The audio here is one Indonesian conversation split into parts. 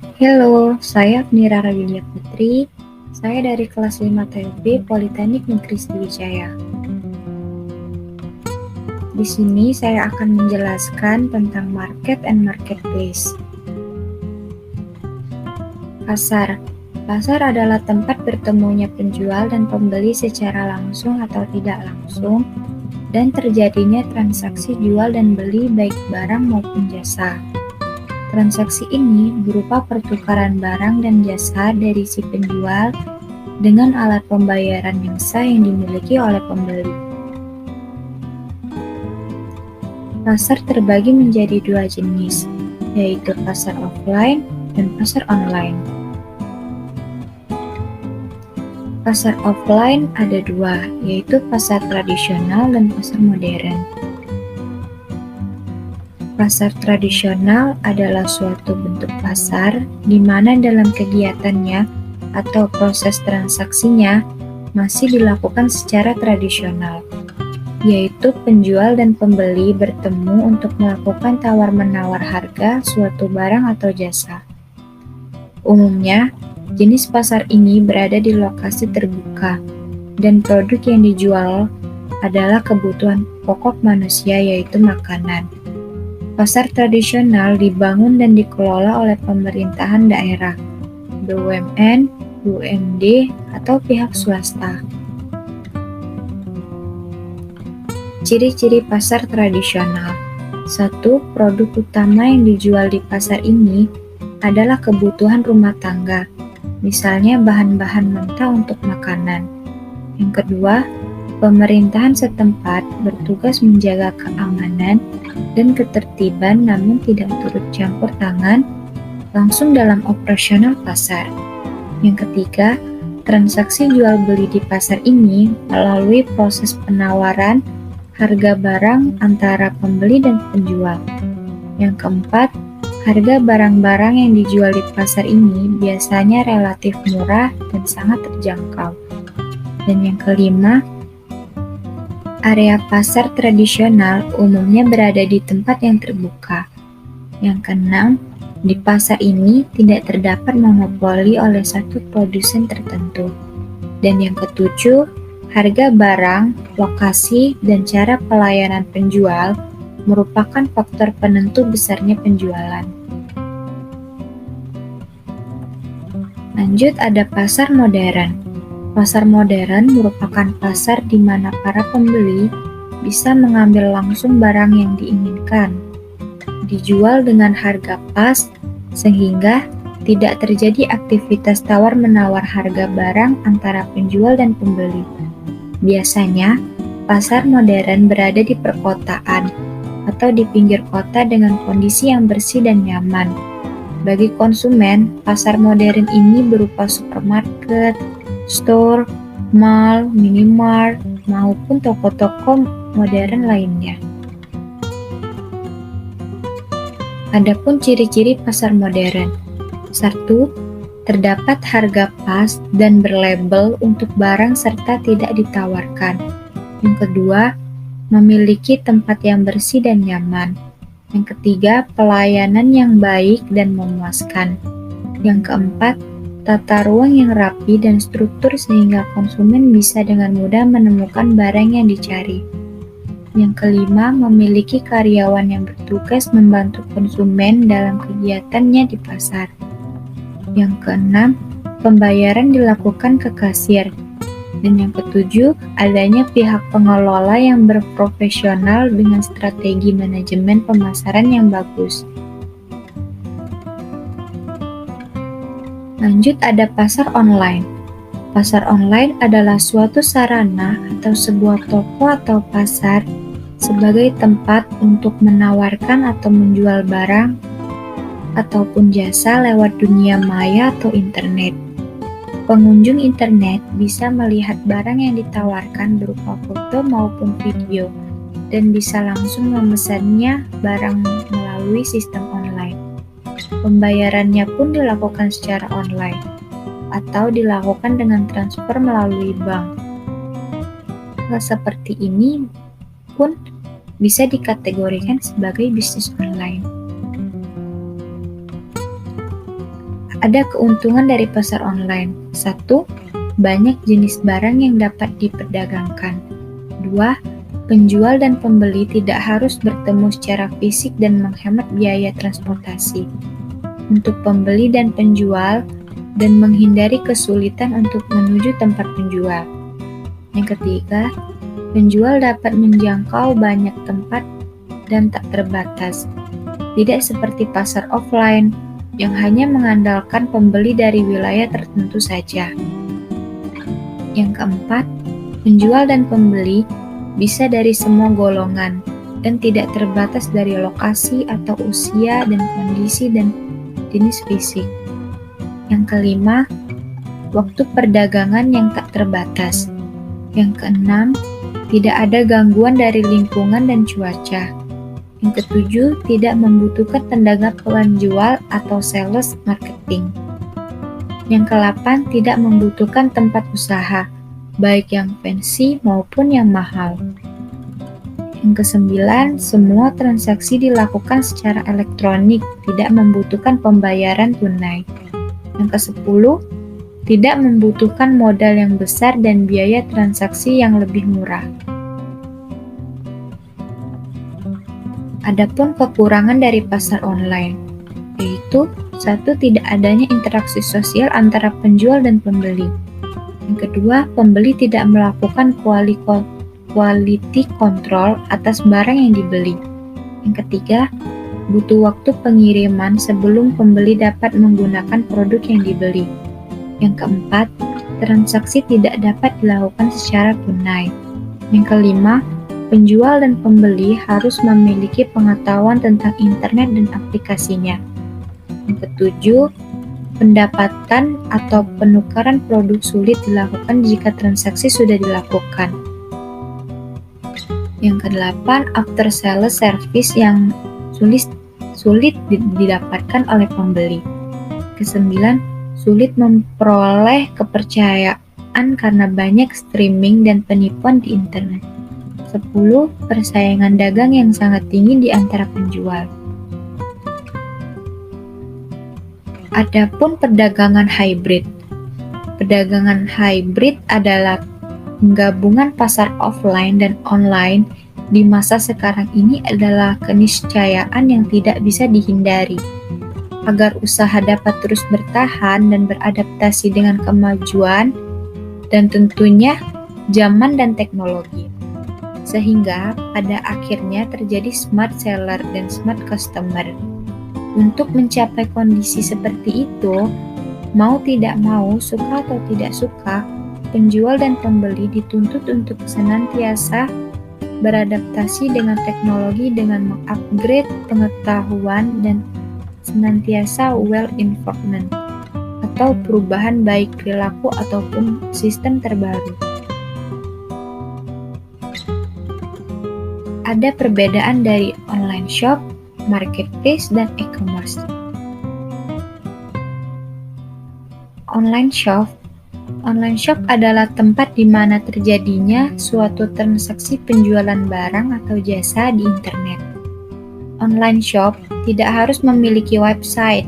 Halo, saya Admira Rawilia Putri. Saya dari kelas 5 TLB Politeknik Negeri Sriwijaya. Di sini saya akan menjelaskan tentang market and marketplace. Pasar. Pasar adalah tempat bertemunya penjual dan pembeli secara langsung atau tidak langsung dan terjadinya transaksi jual dan beli baik barang maupun jasa. Transaksi ini berupa pertukaran barang dan jasa dari si penjual dengan alat pembayaran yang sah yang dimiliki oleh pembeli. Pasar terbagi menjadi dua jenis, yaitu pasar offline dan pasar online. Pasar offline ada dua, yaitu pasar tradisional dan pasar modern. Pasar tradisional adalah suatu bentuk pasar di mana dalam kegiatannya atau proses transaksinya masih dilakukan secara tradisional, yaitu penjual dan pembeli bertemu untuk melakukan tawar-menawar harga suatu barang atau jasa. Umumnya, jenis pasar ini berada di lokasi terbuka, dan produk yang dijual adalah kebutuhan pokok manusia yaitu makanan. Pasar tradisional dibangun dan dikelola oleh pemerintahan daerah, BUMN, BUMD, atau pihak swasta. Ciri-ciri pasar tradisional. 1. Produk utama yang dijual di pasar ini adalah kebutuhan rumah tangga, misalnya bahan-bahan mentah untuk makanan. Yang kedua, pemerintahan setempat bertugas menjaga keamanan dan ketertiban namun tidak turut campur tangan langsung dalam operasional pasar. Yang ketiga, transaksi jual beli di pasar ini melalui proses penawaran harga barang antara pembeli dan penjual. Yang keempat, harga barang-barang yang dijual di pasar ini biasanya relatif murah dan sangat terjangkau. Dan yang kelima, area pasar tradisional umumnya berada di tempat yang terbuka. Yang keenam, di pasar ini tidak terdapat monopoli oleh satu produsen tertentu. Dan yang ketujuh, harga barang, lokasi, dan cara pelayanan penjual merupakan faktor penentu besarnya penjualan. Lanjut ada pasar modern. Pasar modern merupakan pasar di mana para pembeli bisa mengambil langsung barang yang diinginkan, dijual dengan harga pas, sehingga tidak terjadi aktivitas tawar-menawar harga barang antara penjual dan pembeli. Biasanya, pasar modern berada di perkotaan atau di pinggir kota dengan kondisi yang bersih dan nyaman. Bagi konsumen, pasar modern ini berupa supermarket, store, mall, minimart, maupun toko-toko modern lainnya. Adapun ciri-ciri pasar modern. 1. Terdapat harga pas dan berlabel untuk barang serta tidak ditawarkan. Yang kedua, memiliki tempat yang bersih dan nyaman. Yang ketiga, pelayanan yang baik dan memuaskan. Yang keempat, tata ruang yang rapi dan struktur sehingga konsumen bisa dengan mudah menemukan barang yang dicari. Yang kelima, memiliki karyawan yang bertugas membantu konsumen dalam kegiatannya di pasar. Yang keenam, pembayaran dilakukan ke kasir. Dan yang ketujuh, adanya pihak pengelola yang berprofesional dengan strategi manajemen pemasaran yang bagus. Lanjut ada pasar online. Pasar online adalah suatu sarana atau sebuah toko atau pasar sebagai tempat untuk menawarkan atau menjual barang ataupun jasa lewat dunia maya atau internet. Pengunjung internet bisa melihat barang yang ditawarkan berupa foto maupun video dan bisa langsung memesannya barang melalui sistem online. Pembayarannya pun dilakukan secara online atau dilakukan dengan transfer melalui bank. Hal seperti ini pun bisa dikategorikan sebagai bisnis online. Ada keuntungan dari pasar online. 1. Banyak jenis barang yang dapat diperdagangkan. 2. Penjual dan pembeli tidak harus bertemu secara fisik dan menghemat biaya transportasi untuk pembeli dan penjual dan menghindari kesulitan untuk menuju tempat penjual. Yang ketiga, penjual dapat menjangkau banyak tempat dan tak terbatas, tidak seperti pasar offline yang hanya mengandalkan pembeli dari wilayah tertentu saja. Yang keempat, penjual dan pembeli bisa dari semua golongan dan tidak terbatas dari lokasi atau usia dan kondisi dan jenis fisik. Yang kelima, waktu perdagangan yang tak terbatas. Yang keenam, tidak ada gangguan dari lingkungan dan cuaca. Yang ketujuh, tidak membutuhkan tenaga penjual atau sales marketing. Yang ke-8, tidak membutuhkan tempat usaha, baik yang fancy maupun yang mahal. Yang ke-9, semua transaksi dilakukan secara elektronik, tidak membutuhkan pembayaran tunai. Yang ke-10, tidak membutuhkan modal yang besar dan biaya transaksi yang lebih murah. Adapun kekurangan dari pasar online, yaitu 1. Tidak adanya interaksi sosial antara penjual dan pembeli. Yang kedua, pembeli tidak melakukan quality control atas barang yang dibeli. Yang ketiga, butuh waktu pengiriman sebelum pembeli dapat menggunakan produk yang dibeli. Yang keempat, transaksi tidak dapat dilakukan secara tunai. Yang kelima, penjual dan pembeli harus memiliki pengetahuan tentang internet dan aplikasinya. Yang ketujuh, pendapatan atau penukaran produk sulit dilakukan jika transaksi sudah dilakukan. Yang kedelapan, after sales service yang sulit didapatkan oleh pembeli. Kesembilan, sulit memperoleh kepercayaan karena banyak streaming dan penipuan di internet. 10. Persaingan dagang yang sangat tinggi di antara penjual. Adapun perdagangan hybrid. Perdagangan hybrid adalah penggabungan pasar offline dan online di masa sekarang ini adalah keniscayaan yang tidak bisa dihindari. Agar usaha dapat terus bertahan dan beradaptasi dengan kemajuan dan tentunya zaman dan teknologi. Sehingga pada akhirnya terjadi smart seller dan smart customer. Untuk mencapai kondisi seperti itu, mau tidak mau, suka atau tidak suka, penjual dan pembeli dituntut untuk senantiasa beradaptasi dengan teknologi dengan mengupgrade pengetahuan dan senantiasa well-informed atau perubahan baik perilaku ataupun sistem terbaru. Ada perbedaan dari online shop, marketplace, dan e-commerce. Online shop adalah tempat di mana terjadinya suatu transaksi penjualan barang atau jasa di internet. Online shop tidak harus memiliki website.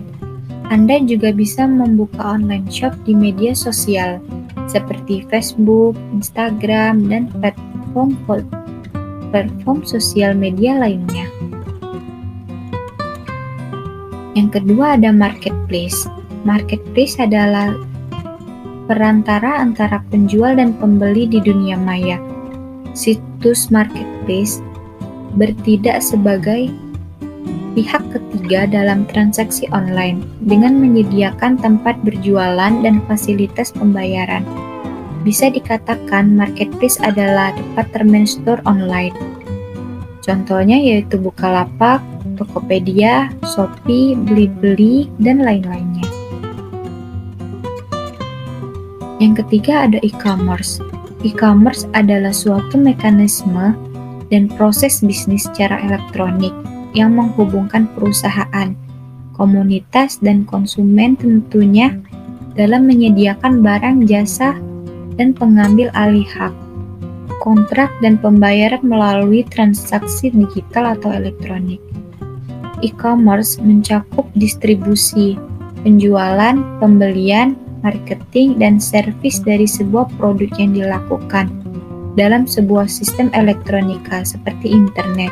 Anda juga bisa membuka online shop di media sosial seperti Facebook, Instagram, dan platform sosial media lainnya. Yang kedua ada marketplace. Marketplace adalah perantara antara penjual dan pembeli di dunia maya. Situs marketplace bertindak sebagai pihak ketiga dalam transaksi online dengan menyediakan tempat berjualan dan fasilitas pembayaran. Bisa dikatakan marketplace adalah department store online. Contohnya yaitu Bukalapak, Tokopedia, Shopee, Blibli, dan lain-lainnya. Yang ketiga ada e-commerce. E-commerce adalah suatu mekanisme dan proses bisnis secara elektronik yang menghubungkan perusahaan, komunitas, dan konsumen tentunya dalam menyediakan barang, jasa, dan pengambil alih hak, kontrak, dan pembayaran melalui transaksi digital atau elektronik. E-commerce mencakup distribusi, penjualan, pembelian, marketing, dan servis dari sebuah produk yang dilakukan dalam sebuah sistem elektronika seperti internet.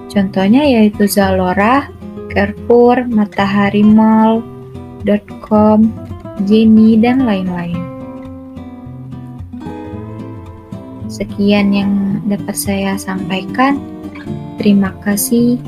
Contohnya yaitu Zalora, Carrefour, Matahari Mall, .com, Jenny, dan lain-lain. Sekian yang dapat saya sampaikan. Terima kasih.